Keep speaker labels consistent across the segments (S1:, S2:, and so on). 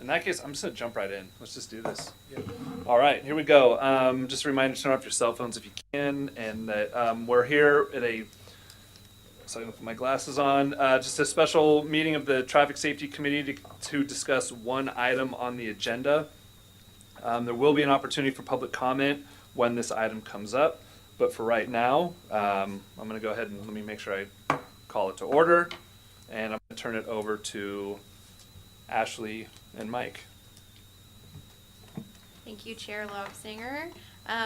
S1: In that case, I'm just gonna jump right in. Let's just do this.
S2: Yep.
S1: All right, here we go. Just a reminder to turn off your cell phones if you can, and that we're here at a. So I'm gonna put my glasses on. Just a special meeting of the Traffic Safety Committee to discuss one item on the agenda. There will be an opportunity for public comment when this item comes up, but for right now, I'm gonna go ahead and let me make sure I call it to order, and I'm gonna turn it over to Ashley and Mike.
S3: Thank you, Chair Lobsinger.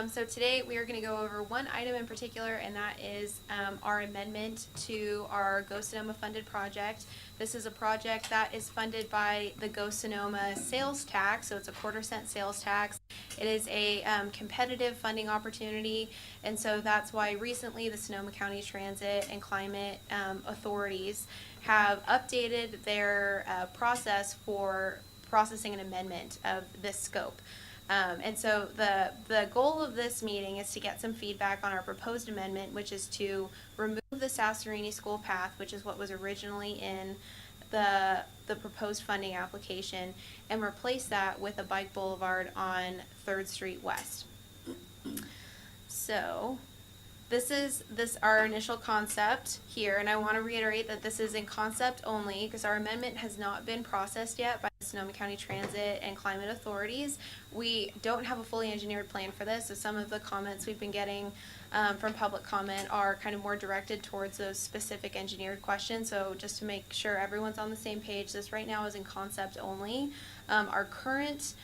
S3: So today we are going to go over one item in particular, and that is our amendment to our Go Sonoma funded project. This is a project that is funded by the Go Sonoma sales tax, so it's a quarter-cent sales tax. It is a competitive funding opportunity, and so that's why recently the Sonoma County Transit and Climate authorities have updated their process for processing an amendment of this scope. And so the goal of this meeting is to get some feedback on our proposed amendment, which is to remove the Sassarini school path, which is what was originally in the proposed funding application, and replace that with a bike boulevard on 3rd Street West. So this is our initial concept here, and I want to reiterate that this is in concept only because our amendment has not been processed yet by the Sonoma County Transit and Climate authorities. We don't have a fully engineered plan for this, so some of the comments we've been getting from public comment are kind of more directed towards those specific engineered questions. So just to make sure everyone's on the same page, this right now is in concept only. Our current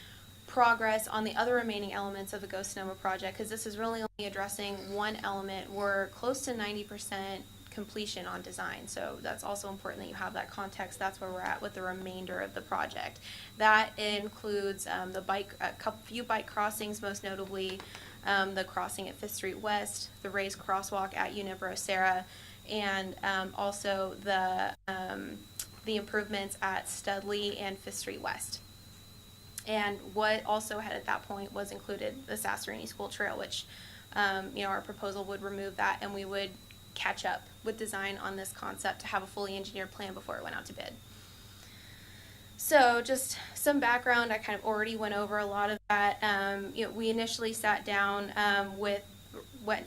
S3: progress on the other remaining elements of the Go Sonoma project, because this is really only addressing one element. We're close to 90% completion on design, so that's also important that you have that context. That's where we're at with the remainder of the project. That includes a few bike crossings, most notably the crossing at 5th Street West, the raised crosswalk at Unibro Serra, and also the improvements at Studley and 5th Street West. And what also had at that point was included the Sassarini School Trail, which, our proposal would remove that, and we would catch up with design on this concept to have a fully engineered plan before it went out to bid. So just some background, I kind of already went over a lot of that. We initially sat down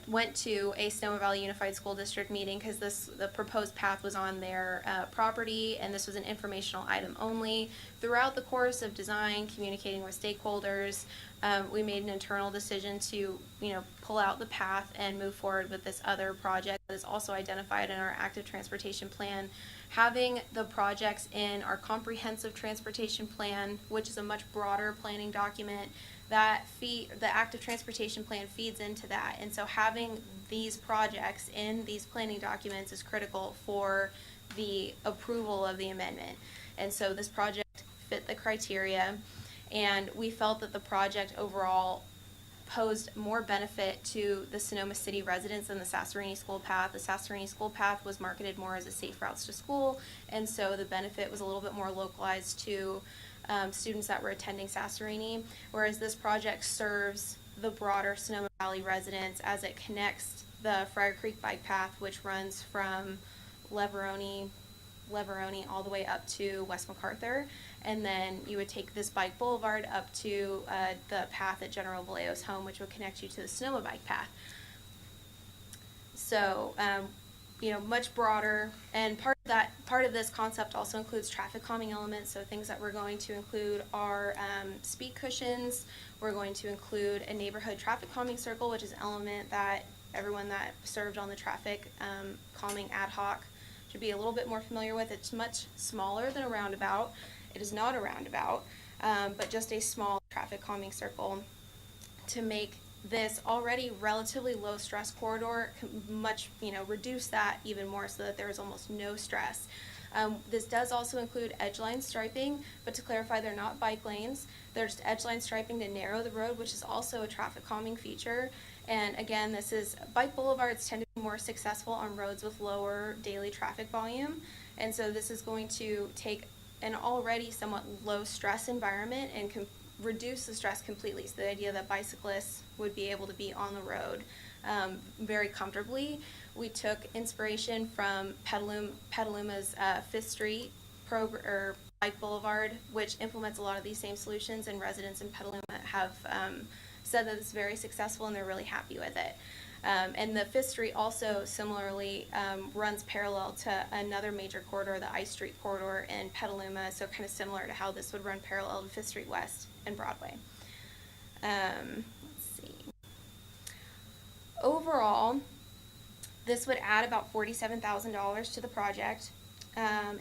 S3: went to a Sonoma Valley Unified School District meeting because the proposed path was on their property, and this was an informational item only. Throughout the course of design, communicating with stakeholders, we made an internal decision to pull out the path and move forward with this other project that is also identified in our active transportation plan. Having the projects in our comprehensive transportation plan, which is a much broader planning document, the active transportation plan feeds into that, and so having these projects in these planning documents is critical for the approval of the amendment. And so this project fit the criteria, and we felt that the project overall posed more benefit to the Sonoma City residents than the Sassarini school path. The Sassarini school path was marketed more as a safe routes to school, and so the benefit was a little bit more localized to students that were attending Sassarini, whereas this project serves the broader Sonoma Valley residents as it connects the Friar Creek bike path, which runs from Leveroni all the way up to West MacArthur, and then you would take this bike boulevard up to the path at General Vallejo's home, which would connect you to the Sonoma bike path. So much broader, and part of this concept also includes traffic calming elements. So things that we're going to include are speed cushions. We're going to include a neighborhood traffic calming circle, which is an element that everyone that served on the traffic calming ad hoc should be a little bit more familiar with. It's much smaller than a roundabout. It is not a roundabout, but just a small traffic calming circle to make this already relatively low stress corridor reduce that even more so that there is almost no stress. This does also include edge line striping, but to clarify, they're not bike lanes. They're just edge line striping to narrow the road, which is also a traffic calming feature. And again, this is bike boulevards tend to be more successful on roads with lower daily traffic volume, and so this is going to take an already somewhat low stress environment and reduce the stress completely. So the idea that bicyclists would be able to be on the road very comfortably. We took inspiration from Petaluma's 5th Street bike Bike Boulevard, which implements a lot of these same solutions, and residents in Petaluma have said that it's very successful and they're really happy with it. And the Fifth Street also similarly runs parallel to another major corridor, the I Street corridor in Petaluma, so kind of similar to how this would run parallel to Fifth Street West and Broadway. Let's see. Overall, this would add about $47,000 to the project.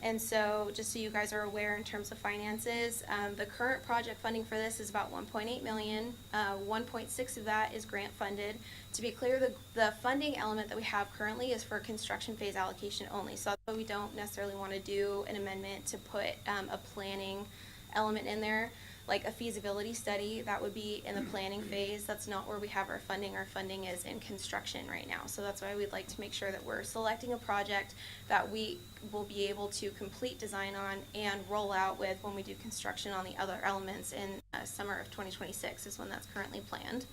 S3: And so just so you guys are aware in terms of finances, the current project funding for this is about $1.8 million. 1.6 of that is grant funded. To be clear, the funding element that we have currently is for construction phase allocation only. So that's why we don't necessarily want to do an amendment to put a planning element in there. Like a feasibility study, that would be in the planning phase. That's not where we have our funding. Our funding is in construction right now. So that's why we'd like to make sure that we're selecting a project that we will be able to complete design on and roll out with when we do construction on the other elements in summer of 2026 is when that's currently planned.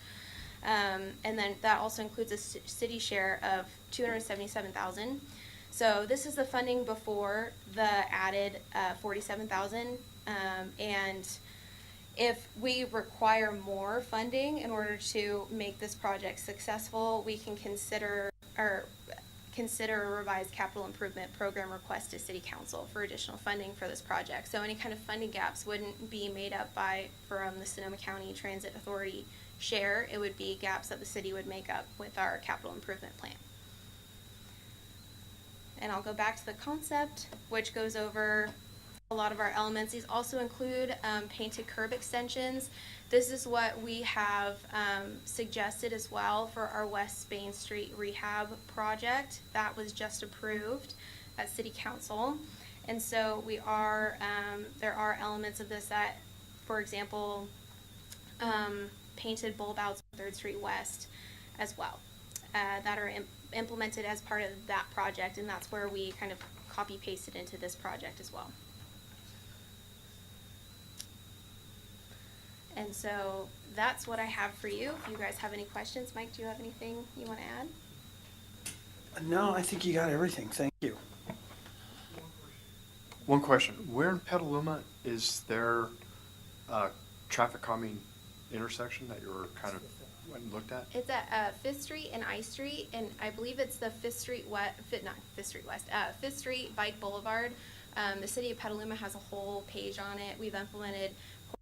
S3: And then that also includes a city share of $277,000. So this is the funding before the added $47,000, and if we require more funding in order to make this project successful, we can consider a revised capital improvement program request to City Council for additional funding for this project. So any kind of funding gaps wouldn't be made up from the Sonoma County Transit Authority share. It would be gaps that the city would make up with our capital improvement plan. And I'll go back to the concept, which goes over a lot of our elements. These also include painted curb extensions. This is what we have suggested as well for our West Spain Street rehab project that was just approved at City Council. And so we are there are elements of this that, for example, painted bulb outs on 3rd Street West as well that are implemented as part of that project, and that's where we kind of copy pasted into this project as well. And so that's what I have for you. If you guys have any questions, Mike, do you have anything you want to add?
S2: No, I think you got everything. Thank you.
S4: One question. Where in Petaluma is there a traffic calming intersection that you were kind of went and looked at?
S3: It's at 5th Street and I Street, and I believe it's the 5th Street West, not 5th Street West, 5th Street Bike Boulevard. The city of Petaluma has a whole page on it. We've implemented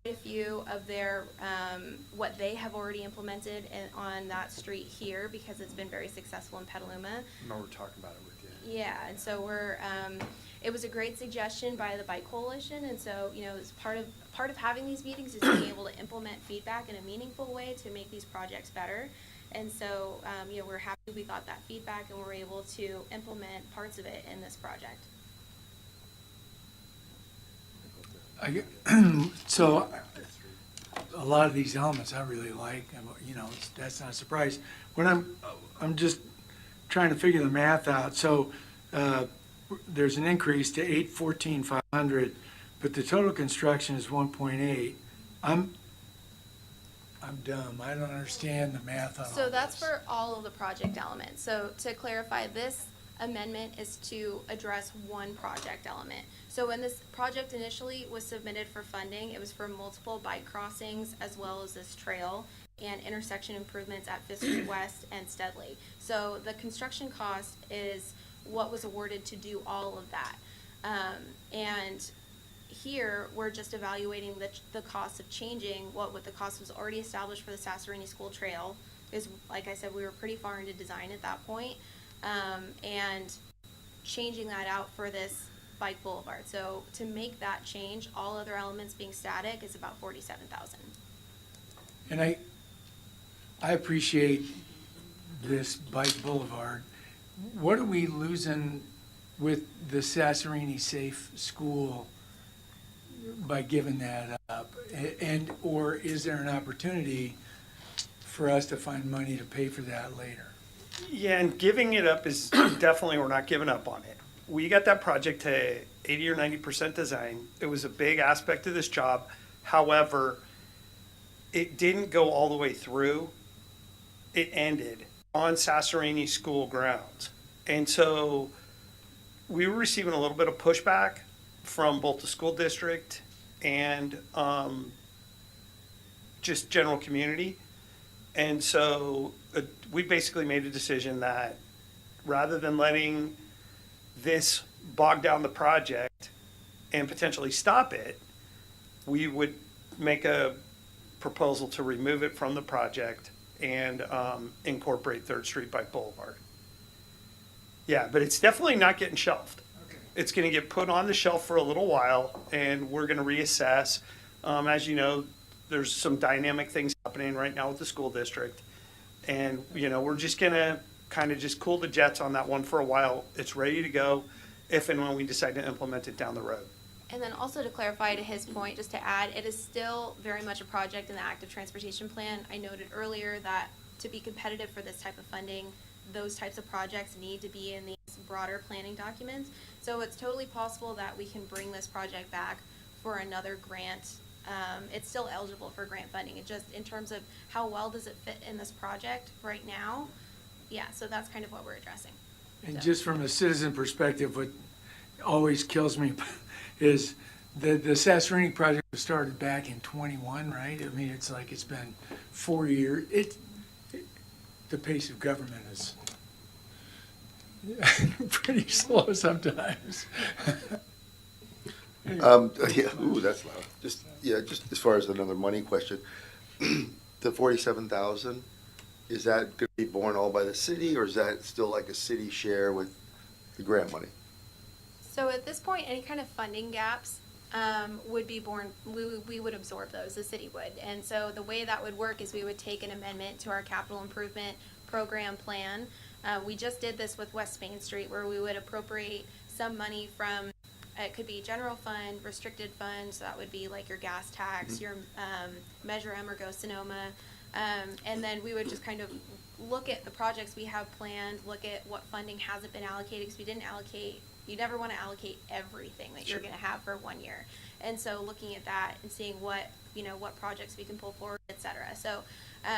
S3: quite a few of their what they have already implemented on that street here because it's been very successful in Petaluma.
S4: I remember talking about it with you.
S3: Yeah, and so we're it was a great suggestion by the Bike Coalition, and so it's part of having these meetings is being able to implement feedback in a meaningful way to make these projects better. And so we're happy we got that feedback and we're able to implement parts of it in this project.
S5: So a lot of these elements I really like, and that's not a surprise. When I'm just trying to figure the math out. So there's an increase to 814,500, but the total construction is 1.8. I'm dumb. I don't understand the math on all
S3: So that's
S5: this.
S3: for all of the project elements. So to clarify, this amendment is to address one project element. So when this project initially was submitted for funding, it was for multiple bike crossings as well as this trail and intersection improvements at 5th Street West and Steadley. So the construction cost is what was awarded to do all of that. And here we're just evaluating the cost of changing what the cost was already established for the Sassarini School Trail. Is, like I said, we were pretty far into design at that point. And changing that out for this Bike Boulevard. So to make that change, all other elements being static, is about $47,000.
S5: And I appreciate this Bike Boulevard. What are we losing with the Sassarini Safe School by giving that up? Or is there an opportunity for us to find money to pay for that later?
S2: Yeah, and giving it up is definitely, we're not giving up on it. We got that project to 80 or 90% design. It was a big aspect of this job. However, it didn't go all the way through. It ended on Sassarini school grounds. And so we were receiving a little bit of pushback from both the school district and just general community. And so we basically made a decision that rather than letting this bog down the project and potentially stop it, we would make a proposal to remove it from the project and incorporate Third Street by Boulevard. Yeah, but it's definitely not getting shelved. It's going to get put on the shelf for a little while, and we're going to reassess. As you know, there's some dynamic things happening right now with the school district, and we're just going to kind of just cool the jets on that one for a while. It's ready to go if and when we decide to implement it down the road.
S3: And then also to clarify to his point, just to add, it is still very much a project in the active transportation plan. I noted earlier that to be competitive for this type of funding, those types of projects need to be in these broader planning documents. So it's totally possible that we can bring this project back for another grant. It's still eligible for grant funding. It just, in terms of how well does it fit in this project right now? Yeah, so that's kind of what we're addressing.
S5: And
S3: So.
S5: just from a citizen perspective, what always kills me is the Sassarini project was started back in 21, right? I mean, it's like it's been 4 years. The pace of government is pretty slow sometimes.
S6: Yeah, ooh, that's loud. Just as far as another money question, the 47,000, is that gonna be borne all by the city, or is that still like a city share with the grant money?
S3: So at this point, any kind of funding gaps would be borne, we would absorb those, the city would. And so the way that would work is we would take an amendment to our capital improvement program plan. We just did this with West Main Street, where we would appropriate some money from, it could be general fund, restricted funds, so that would be like your gas tax, your Measure M or Go Sonoma. And then we would just kind of look at the projects we have planned, look at what funding hasn't been allocated, because we didn't allocate, you never want to allocate everything that you're going to have for 1 year. And so looking at that and seeing what projects we can pull forward, et cetera. So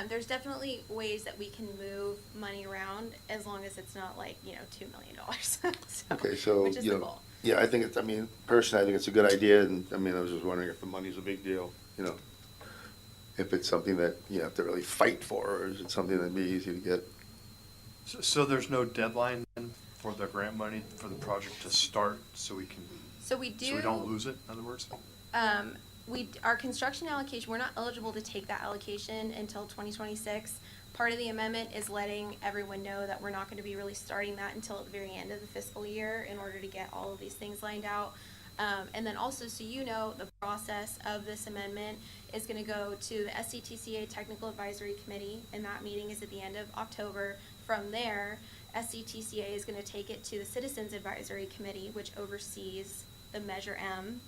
S3: there's definitely ways that we can move money around, as long as it's not like, $2 million.
S6: Okay, so,
S3: which is the goal.
S6: yeah, I think personally, I think it's a good idea, and I was just wondering if the money's a big deal, if it's something that you have to really fight for, or is it something that'd be easy to get?
S4: So there's no deadline then for the grant money for the project to start, so we don't lose it, in other words?
S3: Our construction allocation, we're not eligible to take that allocation until 2026. Part of the amendment is letting everyone know that we're not going to be really starting that until at the very end of the fiscal year in order to get all of these things lined out. And then also, so the process of this amendment is going to go to the SCTCA Technical Advisory Committee, and that meeting is at the end of October. From there, SCTCA is going to take it to the Citizens Advisory Committee, which oversees the Measure M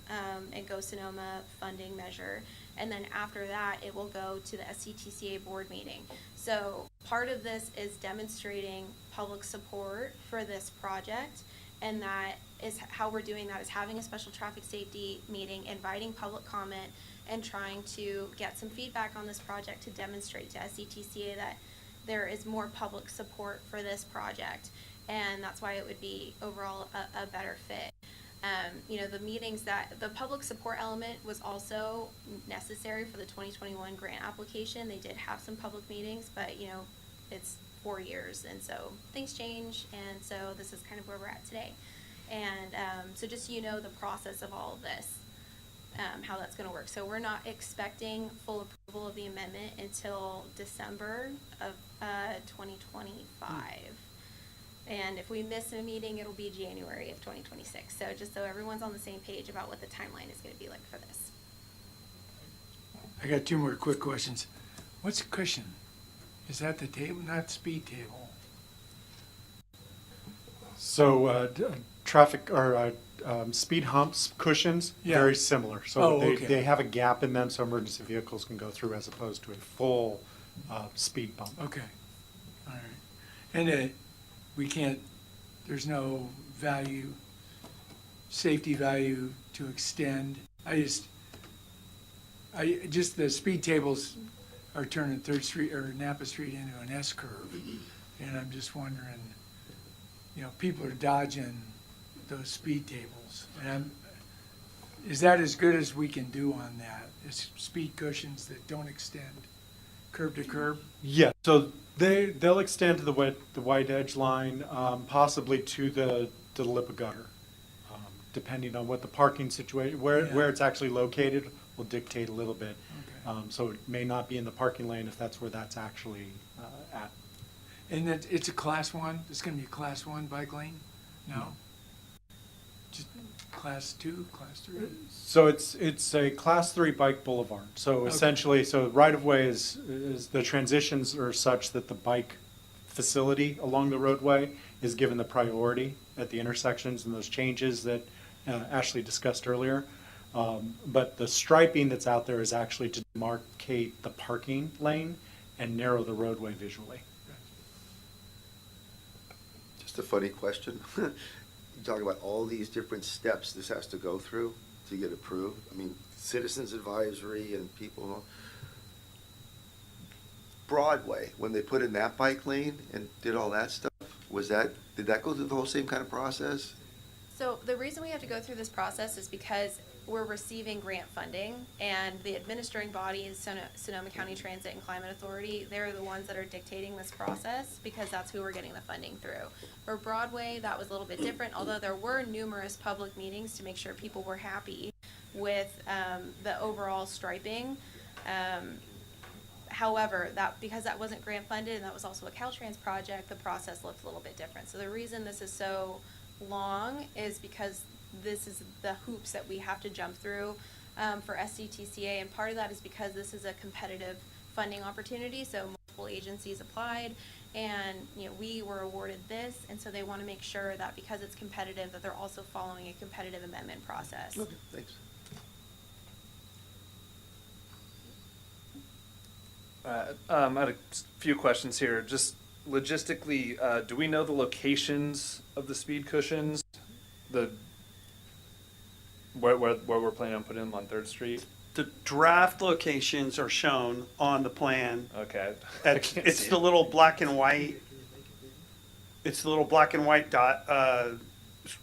S3: and Go Sonoma funding measure. And then after that, it will go to the SCTCA board meeting. So part of this is demonstrating public support for this project, and that is how we're doing that, is having a special traffic safety meeting, inviting public comment, and trying to get some feedback on this project to demonstrate to SCTCA that there is more public support for this project, and that's why it would be overall a better fit. The public support element was also necessary for the 2021 grant application. They did have some public meetings, but it's 4 years, and so things change, and so this is kind of where we're at today. And so just the process of all of this, how that's going to work. So we're not expecting full approval of the amendment until December of 2025. And if we miss a meeting, it'll be January of 2026. So just so everyone's on the same page about what the timeline is going to be like for this.
S5: I got 2 more quick questions. What's a cushion? Is that the table, not speed table?
S7: So traffic or speed humps, cushions,
S5: Yeah.
S7: very similar. So
S5: Oh, okay.
S7: they have a gap in them so emergency vehicles can go through, as opposed to a full speed bump.
S5: Okay, all right. And there's no safety value to extend. Just the speed tables are turning Third Street or Napa Street into an S curve. And I'm just wondering, people are dodging those speed tables. And Is that as good as we can do on that? It's speed cushions that don't extend curb to curb?
S7: Yeah, so they'll extend to the white edge line, possibly to the lip of gutter. Depending on what the parking situation, where
S5: Yeah.
S7: it's actually located will dictate a little bit.
S5: Okay.
S7: So it may not be in the parking lane if that's where that's actually at.
S5: And it's a class one? It's gonna be a class one bike lane? No? Just class two, class three?
S7: So it's a class 3 bike boulevard. So
S5: Okay.
S7: essentially, so right of way is the transitions are such that the bike facility along the roadway is given the priority at the intersections and those changes that Ashley discussed earlier. But the striping that's out there is actually to demarcate the parking lane and narrow the roadway visually.
S6: Just a funny question. You talk about all these different steps this has to go through to get approved. I mean, citizens advisory and people. Broadway, when they put in that bike lane and did all that stuff, did that go through the whole same kind of process?
S3: So the reason we have to go through this process is because we're receiving grant funding, and the administering body is Sonoma County Transit and Climate Authority. They're the ones that are dictating this process because that's who we're getting the funding through. For Broadway, that was a little bit different, although there were numerous public meetings to make sure people were happy with the overall striping. However, because that wasn't grant funded and that was also a Caltrans project, the process looked a little bit different. So the reason this is so long is because this is the hoops that we have to jump through for SCTCA, and part of that is because this is a competitive funding opportunity. So multiple agencies applied, and we were awarded this, and so they want to make sure that because it's competitive, that they're also following a competitive amendment process.
S6: Okay, thanks.
S1: I had a few questions here. Just logistically, do we know the locations of the speed cushions? Where we're planning on putting them on 3rd Street?
S2: The draft locations are shown on the plan.
S1: Okay.
S2: It's the little black and white. It's the little black and white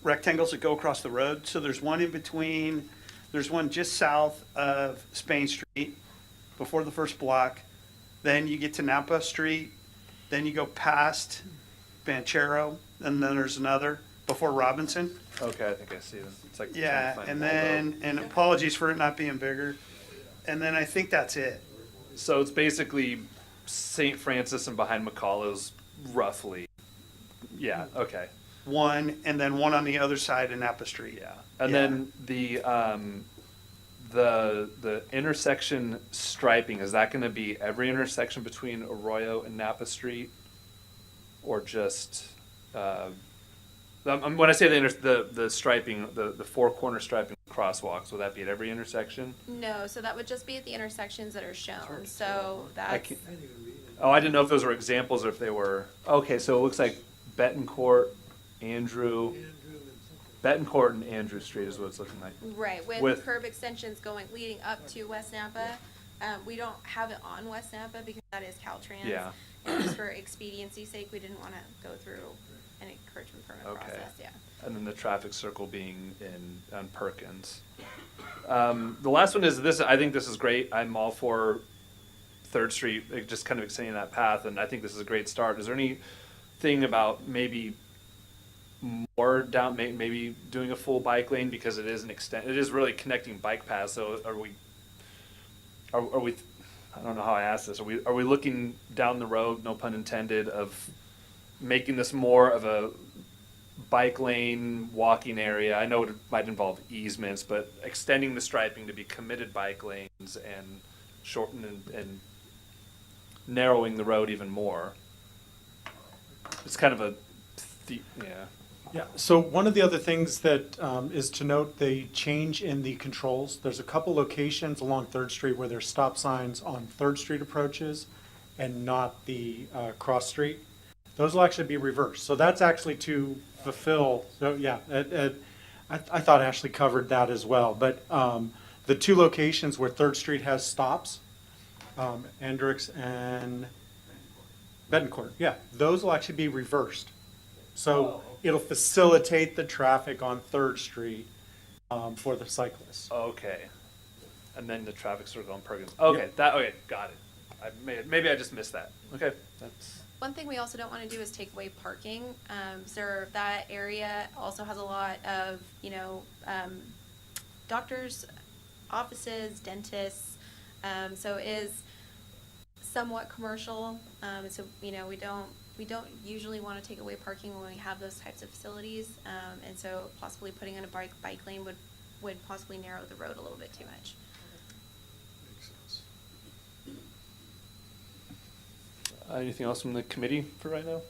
S2: rectangles that go across the road. So there's one in between. There's one just south of Spain Street, before the first block. Then you get to Napa Street. Then you go past Banchero, and then there's another before Robinson.
S1: Okay, I think I see them. It's like
S2: Yeah,
S1: trying to
S2: and
S1: find Waldo.
S2: then, and apologies for it not being bigger. And then I think that's it.
S1: So it's basically St. Francis and behind McCullough's, roughly. Yeah. Okay.
S2: One, and then one on the other side of Napa Street.
S1: Yeah. And
S2: Yeah.
S1: then the intersection striping, is that going to be every intersection between Arroyo and Napa Street, or just when I say the striping, the 4-corner striping crosswalks, will that be at every intersection?
S3: No, so that would just be at the intersections that are shown. So that's
S1: I didn't know if those were examples or if they were. Okay, so it looks like Betancourt and Andrew Street is what it's looking like.
S3: right
S1: with-
S3: curb extensions leading up to West Napa. We don't have it on West Napa because that is Caltrans.
S1: Yeah.
S3: And just for expediency's sake, we didn't want to go through an encouragement permit
S1: Okay.
S3: process. Yeah.
S1: And then the traffic circle being on Perkins. The last one is this. I think this is great. I'm all for 3rd Street, just kind of extending that path, and I think this is a great start. Is there anything about maybe more down, maybe doing a full bike lane, because it is it is really connecting bike paths? So are we? I don't know how I asked this. Are we looking down the road, no pun intended, of making this more of a bike lane walking area? I know it might involve easements, but extending the striping to be committed bike lanes and shortening and narrowing the road even more. It's kind of yeah.
S7: Yeah, so one of the other things that is to note, the change in the controls. There's a couple locations along 3rd Street where there's stop signs on 3rd Street approaches and not the cross street. Those will actually be reversed. So that's actually to fulfill, so yeah, I thought Ashley covered that as well. But the 2 locations where 3rd Street has stops, Andrix and Betancourt, yeah, those will actually be reversed. So it'll facilitate the traffic on 3rd Street for the cyclists.
S1: Okay. And then the traffic circle on Perkins. Okay, okay, got it. Maybe I just missed that. Okay, that's,
S3: One thing we also don't want to do is take away parking. So that area also has a lot of, doctors' offices, dentists. So it is somewhat commercial. So, we don't usually want to take away parking when we have those types of facilities. And so possibly putting in a bike lane would possibly narrow the road a little bit too much.
S4: Makes sense.
S1: anything else from the committee for right now?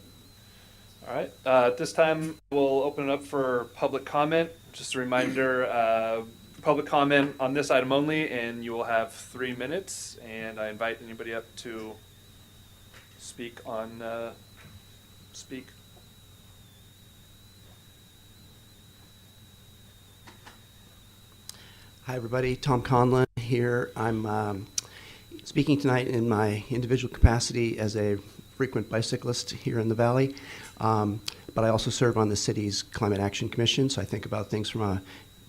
S1: All right, at this time, we'll open it up for public comment. Just a reminder, public comment on this item only, and you will have 3 minutes. And I invite anybody up to speak on, speak.
S8: Hi, everybody. Tom Conlon here. I'm speaking tonight in my individual capacity as a frequent bicyclist here in the Valley, but I also serve on the city's Climate Action Commission, so I think about things from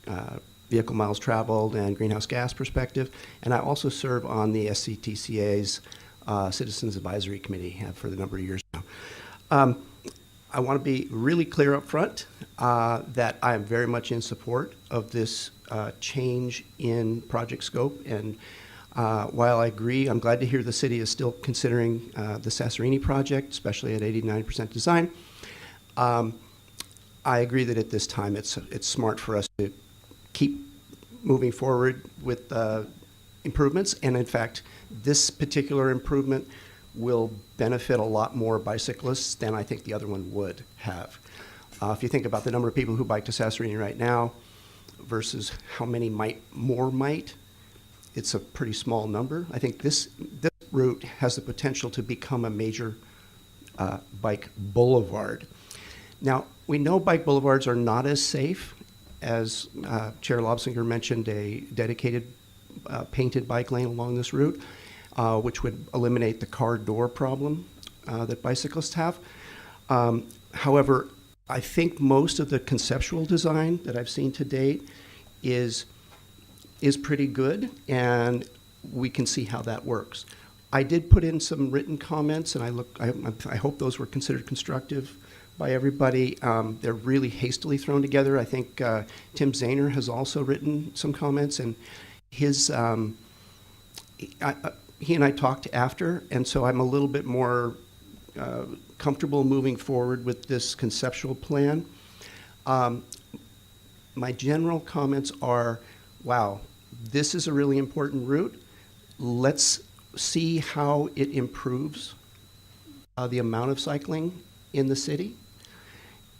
S8: a vehicle miles traveled and greenhouse gas perspective, and I also serve on the SCTCA's Citizens Advisory Committee for the number of years now. I want to be really clear up front that I am very much in support of this change in project scope. And while I agree, I'm glad to hear the city is still considering the Sassarini project, especially at 89% design. I agree that at this time it's smart for us to keep moving forward with improvements. And in fact, this particular improvement will benefit a lot more bicyclists than I think the other one would have. If you think about the number of people who bike to Sassarini right now versus how many might, it's a pretty small number. I think this route has the potential to become a major bike boulevard. Now, we know bike boulevards are not as safe as Chair Lobsinger mentioned, a dedicated painted bike lane along this route, which would eliminate the car door problem that bicyclists have. However, I think most of the conceptual design that I've seen to date is pretty good, and we can see how that works. I did put in some written comments, and I hope those were considered constructive by everybody. They're really hastily thrown together. I think Tim Zahner has also written some comments, and his he and I talked after, and so I'm a little bit more comfortable moving forward with this conceptual plan. My general comments are, wow, this is a really important route. Let's see how it improves the amount of cycling in the city.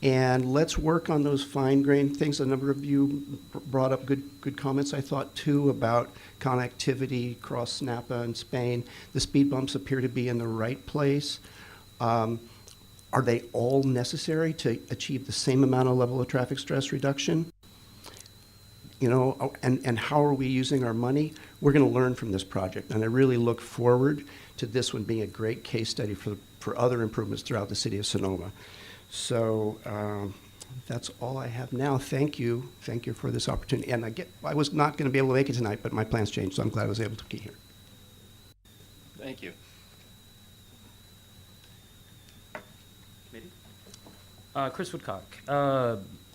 S8: And let's work on those fine-grained things. A number of you brought up good comments, I thought, too, about connectivity across Napa and Spain. The speed bumps appear to be in the right place. Are they all necessary to achieve the same amount of level of traffic stress reduction? You know, and how are we using our money? We're going to learn from this project, and I really look forward to this one being a great case study for other improvements throughout the city of Sonoma. So that's all I have now. Thank you for this opportunity. And I was not going to be able to make it tonight, but my plans changed, so I'm glad I was able to be here.
S1: Thank you. Committee?
S9: Chris Woodcock.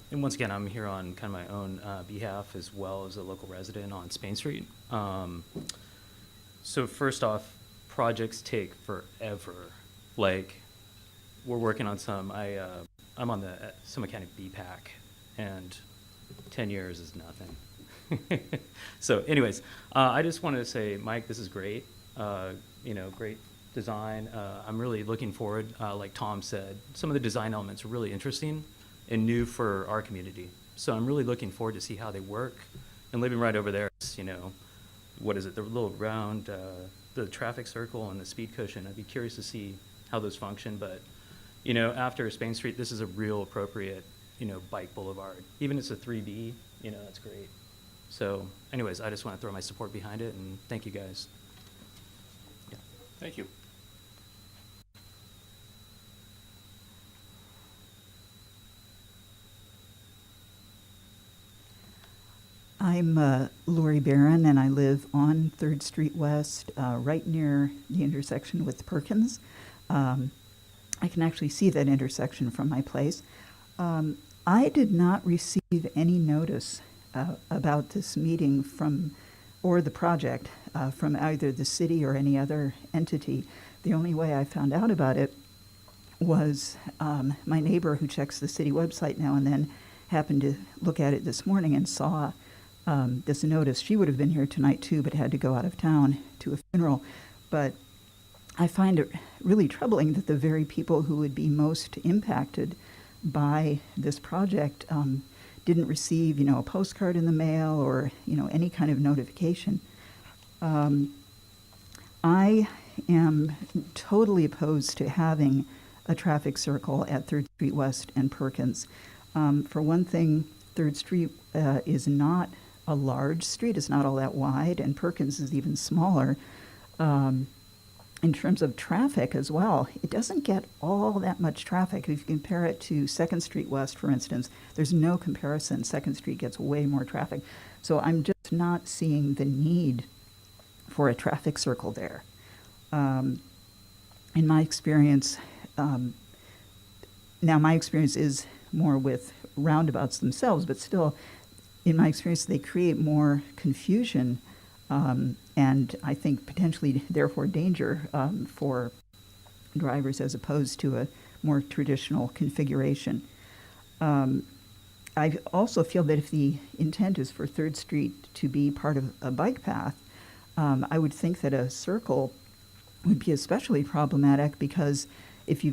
S9: And once again, I'm here on kind of my own behalf as well as a local resident on Spain Street. So first off, projects take forever. Like, we're working on some, I'm on the Sonoma County BPAC, and 10 years is nothing. So anyways, I just wanted to say, Mike, this is great. Great design. I'm really looking forward, like Tom said, some of the design elements are really interesting and new for our community. So I'm really looking forward to see how they work. And living right over there, what is it, the little round, the traffic circle and the speed cushion. I'd be curious to see how those function, but after Spain Street, this is a real appropriate, bike boulevard. Even if it's a 3B, that's great. So anyways, I just want to throw my support behind it, and thank you guys. Yeah.
S1: Thank you.
S10: I'm Lori Barron, and I live on 3rd Street West, right near the intersection with Perkins. I can actually see that intersection from my place. I did not receive any notice about this meeting or the project from either the city or any other entity. The only way I found out about it was my neighbor, who checks the city website now and then, happened to look at it this morning and saw this notice. She would have been here tonight too, but had to go out of town to a funeral. But I find it really troubling that the very people who would be most impacted by this project didn't receive, a postcard in the mail or, any kind of notification. I am totally opposed to having a traffic circle at 3rd Street West and Perkins. For one thing, 3rd Street is not a large street. It's not all that wide, and Perkins is even smaller. In terms of traffic as well, it doesn't get all that much traffic. If you compare it to 2nd Street West, for instance, there's no comparison. 2nd Street gets way more traffic. So I'm just not seeing the need for a traffic circle there. In my experience, now my experience is more with roundabouts themselves, but still, in my experience, they create more confusion and I think potentially, therefore, danger for drivers as opposed to a more traditional configuration. I also feel that if the intent is for 3rd Street to be part of a bike path, I would think that a circle would be especially problematic because if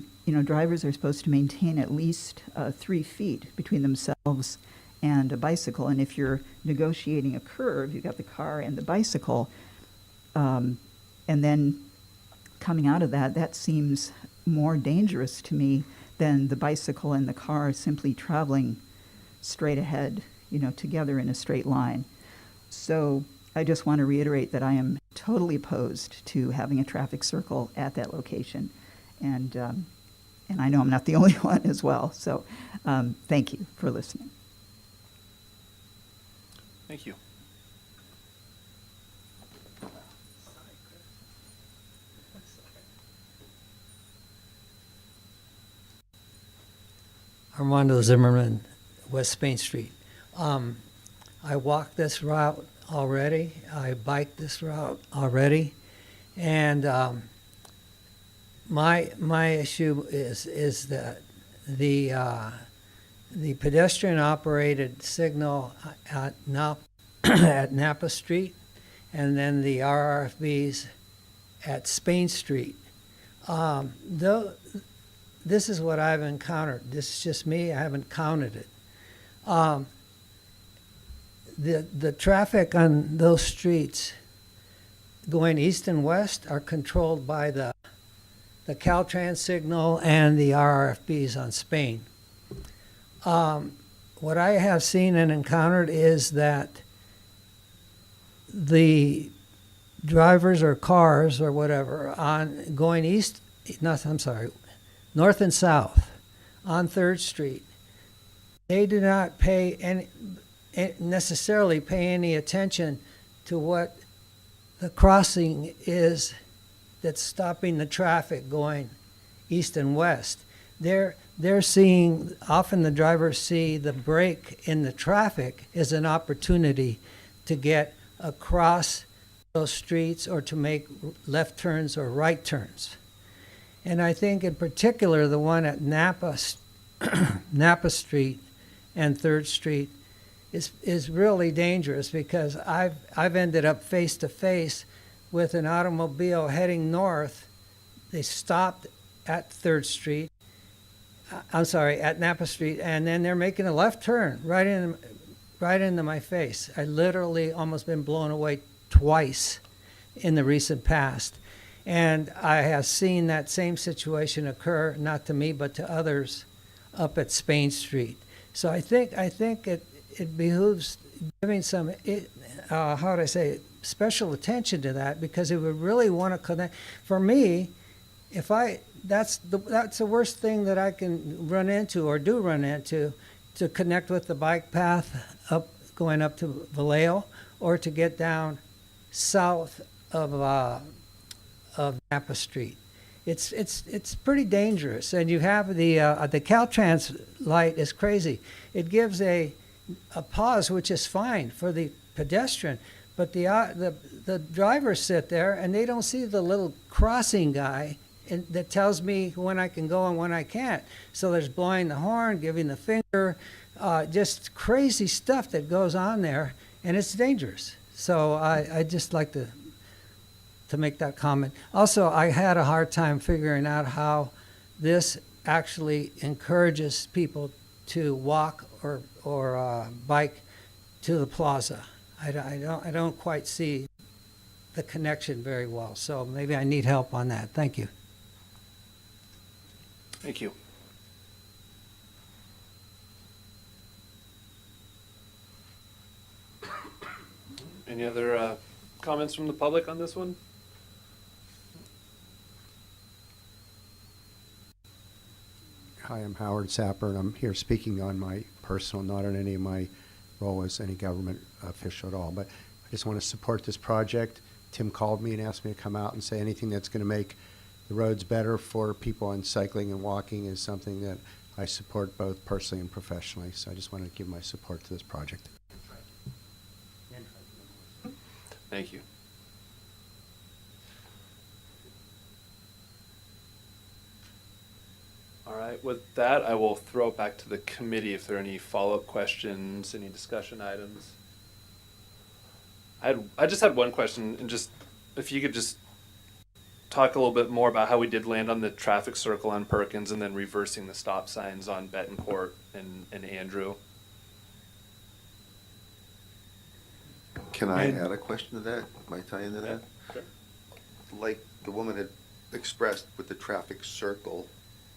S10: drivers are supposed to maintain at least 3 feet between themselves and a bicycle, and if you're negotiating a curve, you've got the car and the bicycle, and then coming out of that seems more dangerous to me than the bicycle and the car simply traveling straight ahead, together in a straight line. So I just want to reiterate that I am totally opposed to having a traffic circle at that location. And I know I'm not the only one as well. So thank you for listening.
S1: Thank you.
S11: Armando Zimmerman, West Spain Street. I walked this route already. I biked this route already. And my issue is that the pedestrian operated signal at Napa Street and then the RRFBs at Spain Street. This is what I've encountered. This is just me. I haven't counted it. The traffic on those streets going east and west are controlled by the Caltrans signal and the RRFBs on Spain. What I have seen and encountered is that the drivers or cars or whatever on going north and south on 3rd Street, they do not necessarily pay any attention to what the crossing is that's stopping the traffic going east and west. They're seeing, often the drivers see the break in the traffic as an opportunity to get across those streets or to make left turns or right turns. And I think in particular the one at Napa Street and 3rd Street is really dangerous because I've ended up face to face with an automobile heading north. They stopped at 3rd Street, at Napa Street, and then they're making a left turn right into my face. I literally almost been blown away twice in the recent past. And I have seen that same situation occur, not to me, but to others up at Spain Street. So I think it behooves giving some, special attention to that, because it would really want to connect. For me, that's the worst thing that I can run into or do run into, to connect with the bike path up going up to Vallejo or to get down south of Napa Street. It's pretty dangerous, and you have the Caltrans light is crazy. It gives a pause, which is fine for the pedestrian, but the drivers sit there and they don't see the little crossing guy that tells me when I can go and when I can't. So there's blowing the horn, giving the finger, just crazy stuff that goes on there, and it's dangerous. So I just like to make that comment. Also, I had a hard time figuring out how this actually encourages people to walk or bike to the plaza. I don't quite see the connection very well, so maybe I need help on that. Thank you.
S1: Thank you. Any other comments from the public on this one?
S8: Hi, I'm Howard Sapper, and I'm here speaking on my personal, not on any of my role as any government official at all. But I just want to support this project. Tim called me and asked me to come out and say anything that's going to make the roads better for people on cycling and walking is something that I support both personally and professionally. So I just wanted to give my support to this project.
S1: Thank you. All right, with that, I will throw it back to the committee if there are any follow-up questions, any discussion items. I just had one question, and just if you could just talk a little bit more about how we did land on the traffic circle on Perkins and then reversing the stop signs on Betancourt and Andrew.
S6: Can I add a question to that? Might tie into that?
S1: Sure.
S6: Like the woman had expressed with the traffic circle,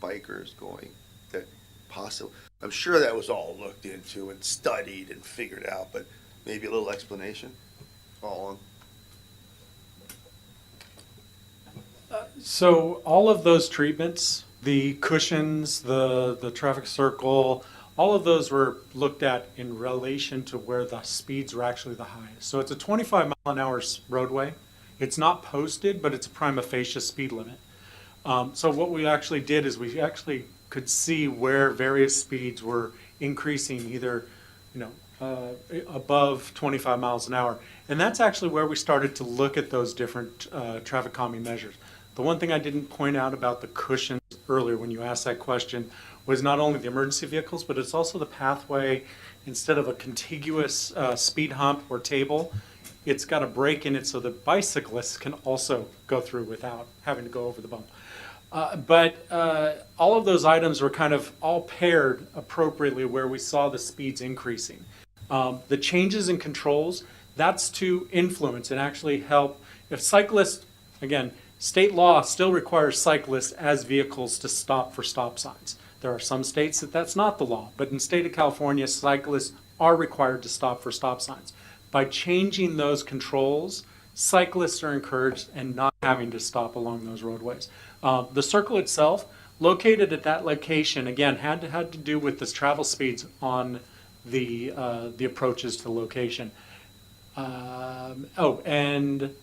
S6: bikers going, that possible, I'm sure that was all looked into and studied and figured out, but maybe a little explanation all on.
S7: So all of those treatments, the cushions, the traffic circle, all of those were looked at in relation to where the speeds were actually the highest. So it's a 25 mile an hour roadway. It's not posted, but it's a prima facie speed limit. So what we actually did is we actually could see where various speeds were increasing, either, above 25 miles an hour. And that's actually where we started to look at those different traffic calming measures. The one thing I didn't point out about the cushions earlier when you asked that question was not only the emergency vehicles, but it's also the pathway. Instead of a contiguous speed hump or table, it's got a break in it so that bicyclists can also go through without having to go over the bump. But all of those items were kind of all paired appropriately where we saw the speeds increasing. The changes in controls, that's to influence and actually help. If cyclists, again, state law still requires cyclists as vehicles to stop for stop signs. There are some states that that's not the law, but in the state of California, cyclists are required to stop for stop signs. By changing those controls, cyclists are encouraged and not having to stop along those roadways. The circle itself, located at that location, again, had to do with the travel speeds on the approaches to the location. And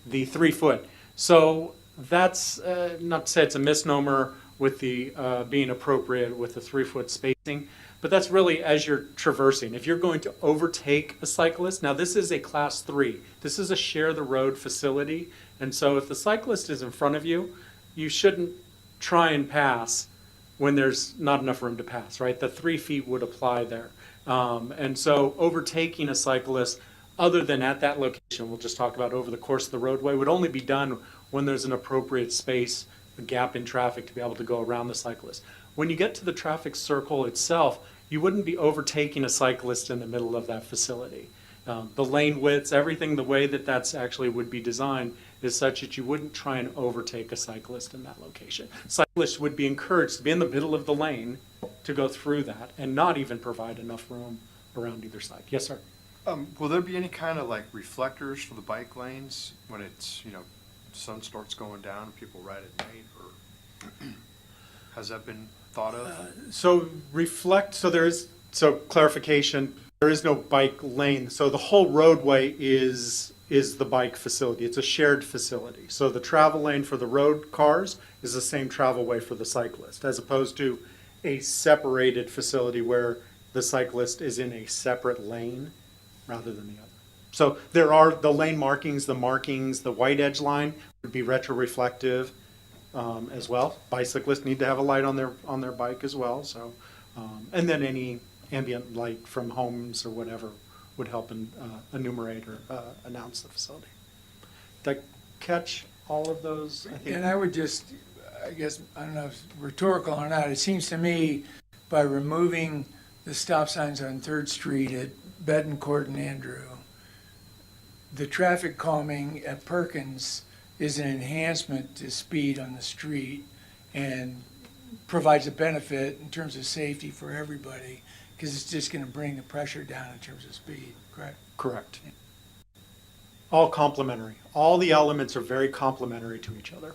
S7: the 3 foot. So that's not to say it's a misnomer with the being appropriate with the 3 foot spacing, but that's really as you're traversing. If you're going to overtake a cyclist, now this is a class 3. This is a share the road facility, and so if the cyclist is in front of you, you shouldn't try and pass when there's not enough room to pass, right? The 3 feet would apply there. And so overtaking a cyclist, other than at that location, we'll just talk about over the course of the roadway, would only be done when there's an appropriate space, a gap in traffic to be able to go around the cyclist. When you get to the traffic circle itself, you wouldn't be overtaking a cyclist in the middle of that facility. The lane widths, everything, the way that that's actually would be designed is such that you wouldn't try and overtake a cyclist in that location. Cyclists would be encouraged to be in the middle of the lane to go through that and not even provide enough room around either side. Yes, sir.
S4: Will there be any kind of like reflectors for the bike lanes when it's, sun starts going down and people ride at night, or has that been thought of?
S7: So clarification, There is no bike lane, so the whole roadway is the bike facility. It's a shared facility. So the travel lane for the road cars is the same travel way for the cyclist, as opposed to a separated facility where the cyclist is in a separate lane rather than the other. So there are the lane markings, the white edge line would be retroreflective as well. Bicyclists need to have a light on their bike as well. So, and then any ambient light from homes or whatever would help enumerate or announce the facility. Did I catch all of those? I think.
S5: And I would just, I guess, I don't know if it's rhetorical or not, it seems to me by removing the stop signs on Third Street at Betancourt and Andrew, the traffic calming at Perkins is an enhancement to speed on the street and provides a benefit in terms of safety for everybody, because it's just going to bring the pressure down in terms of speed, correct?
S7: Correct. All complementary. All the elements are very complementary to each other.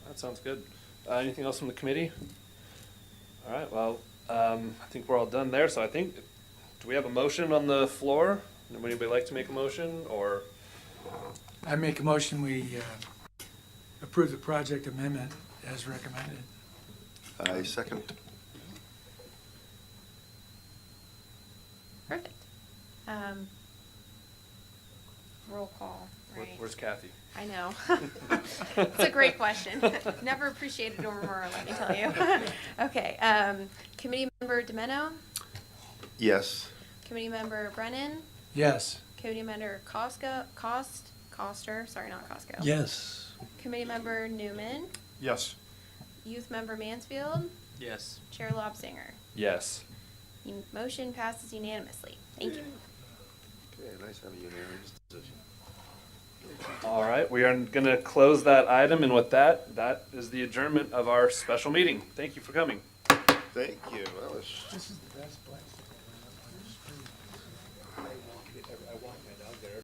S1: That sounds good. Anything else from the committee? All right, well, I think we're all done there, so I think, do we have a motion on the floor? Would anybody like to make a motion, or?
S5: I make a motion, we approve the project amendment as recommended.
S6: I second.
S3: Perfect. Roll call, right?
S1: Where's Kathy?
S3: I know. It's a great question. Never appreciated it more, let me tell you. Okay, committee member Domeno,
S6: Yes.
S3: committee member Brennan,
S5: Yes.
S3: committee member Coster, sorry, not Costco.
S11: Yes.
S3: Committee member Newman,
S4: Yes.
S3: youth member Mansfield,
S9: Yes.
S3: Chair Lobsinger.
S1: Yes.
S3: Motion passes unanimously. Thank you.
S6: Okay, nice having you there.
S1: All right, we are going to close that item, and with that, that is the adjournment of our special meeting. Thank you for coming.
S6: Thank you. That was.
S5: This is the best place.